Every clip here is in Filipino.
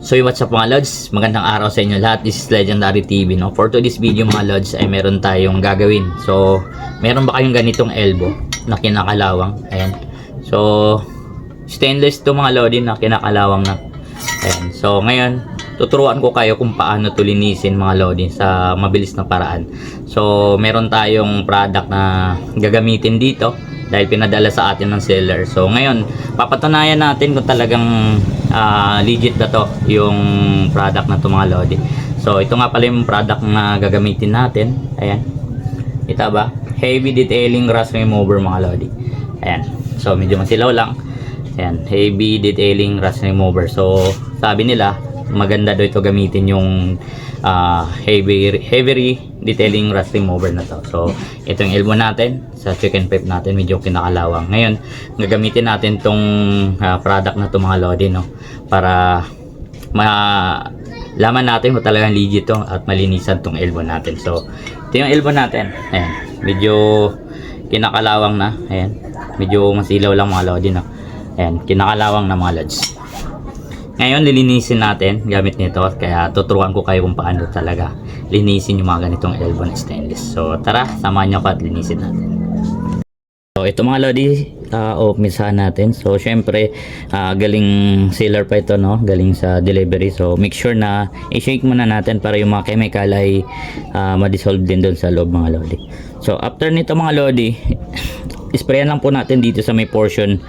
So what's up mga Lods? Magandang araw sa inyo lahat. This is Legendary TV, no? For today's video mga Lods ay meron tayong gagawin. So meron ba kayong ganitong elbow na kinakalawang? Ayan. So stainless to mga Lodi na kinakalawang na. Ayan. So ngayon tuturuan ko kayo kung paano to linisin mga Lodi sa mabilis na paraan. So meron tayong product na gagamitin dito dahil pinadala sa atin ng seller. So ngayon papatunayan natin kung talagang legit na to yung product na to mga Lodi. So ito nga pala yung product na gagamitin natin. Ayan, kita ba? Heavy detailing rust remover mga Lodi. Ayan, so medyo masilaw lang. Ayan, heavy detailing rust remover. So sabi nila maganda daw ito gamitin yung heavy detailing rust remover na to. So ito yung elbow natin sa chicken pipe natin, medyo kinakalawang. Ngayon gagamitin natin tong product na to mga Lodi, no, para malaman natin kung talagang legit to at malinisan tong elbow natin. So ito yung elbow natin. Ayan, medyo kinakalawang na. Ayan, medyo masilaw lang mga Lodi, no. Ayan, kinakalawang na mga Lods. Ngayon lilinisin natin gamit nito, kaya tuturuan ko kayo kung paano talaga linisin yung mga ganitong elbow na stainless. So tara, samahan nyo ko at linisin natin. So ito mga Lodi, umpisahan natin. So syempre galing sealer pa ito, no, galing sa delivery. So make sure na i-shake muna natin para yung mga chemical ay ma-dissolve din doon sa loob mga Lodi. So after nito mga Lodi, sprayan lang po natin dito sa may portion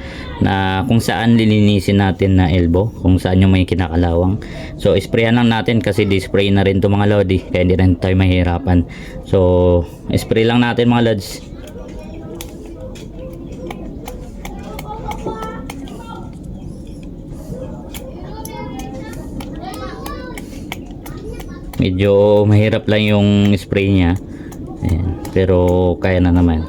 na kung saan lilinisin natin na elbow, kung saan yung may kinakalawang. So sprayan lang natin kasi di-spray na rin to mga Lodi, kaya hindi rin tayo mahirapan. So spray lang natin mga Lods. Medyo mahirap lang yung spray niya. Ayan, pero kaya na naman.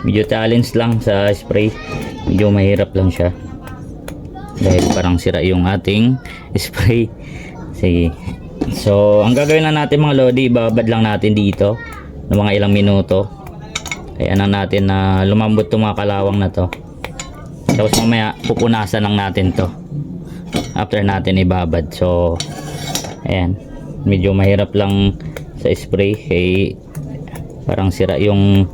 Medyo challenge lang sa spray, medyo mahirap lang siya dahil parang sira yung ating spray. Sige, so ang gagawin lang natin mga Lodi, babad lang natin dito ng mga ilang minuto. Kaya na natin na lumambot itong mga kalawang na to, tapos mamaya pupunasan lang natin to after natin ibabad. So ayan, medyo mahirap lang sa spray kay parang sira yung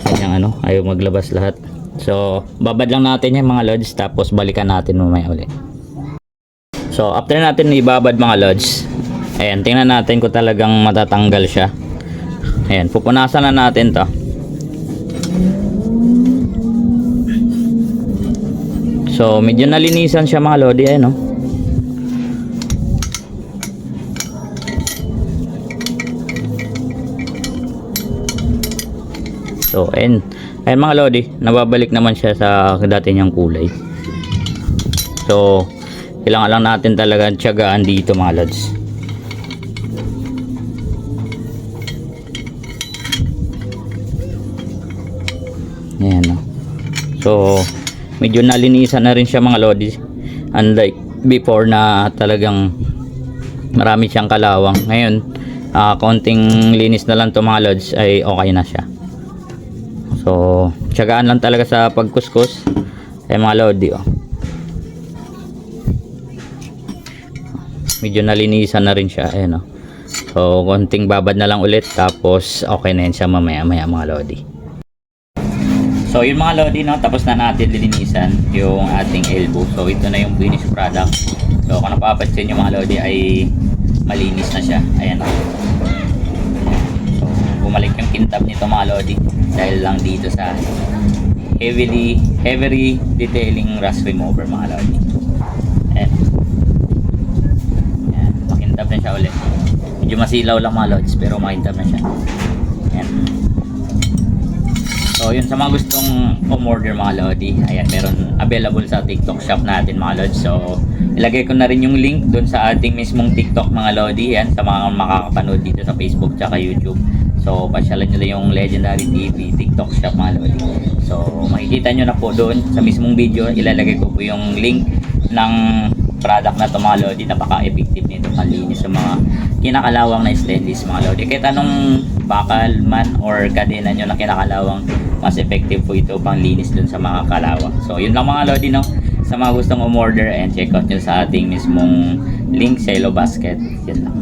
kanyang ayaw maglabas lahat. So babad lang natin yung mga Lods, tapos balikan natin mamaya ulit. So after natin ibabad mga Lods, ayan, tingnan natin kung talagang matatanggal siya. Ayan, pupunasan na natin to. So medyo nalinisan siya mga Lodi, ayan, no. So ayun mga Lodi, nababalik naman siya sa dati niyang kulay. So kailangan lang natin talaga tiyagaan dito mga Lods. Ayan, no. So medyo nalinisan na rin siya mga Lodi, unlike before na talagang marami siyang kalawang. Ngayon konting linis na lang to mga Lods ay okay na siya. So tiyagaan lang talaga sa pagkuskus ay mga Lodi, oh. Medyo nalinisan na rin siya, ayan, oh. So konting babad na lang ulit, tapos okay na yan siya mamaya mga Lodi. So yung mga Lodi, no, tapos na natin lilinisan yung ating elbow. So ito na yung finished product. So kung napapansin yung mga Lodi ay malinis na siya, ayan, oh. So bumalik yung kintab nito mga Lodi dahil lang dito sa heavy detailing rust remover mga Lodi. Ayan, ayan, makintab na siya ulit. Medyo masilaw lang mga Lods, pero makintab na siya. Ayan. So yun, sa mga gustong umorder mga Lodi, ayan, meron available sa TikTok shop natin mga Lods. So ilagay ko na rin yung link doon sa ating mismong TikTok mga Lodi, yan, sa mga makakapanood dito sa Facebook tsaka YouTube. So pasyalan nyo lang yung Legendary TV TikTok shop mga Lodi. So makikita nyo na po doon sa mismong video, ilalagay ko po yung link ng product na to mga lodi, napaka-effective nito panlinis sa mga kinakalawang na stainless mga lodi. Kahit anong bakal man or kadena nyo na kinakalawang, mas effective po ito panglinis dun sa mga kalawang. So yun lang mga lodi, no? Sa mga gustong umorder, and check out nyo sa ating mismong link sa Yellow Basket. Yun lang.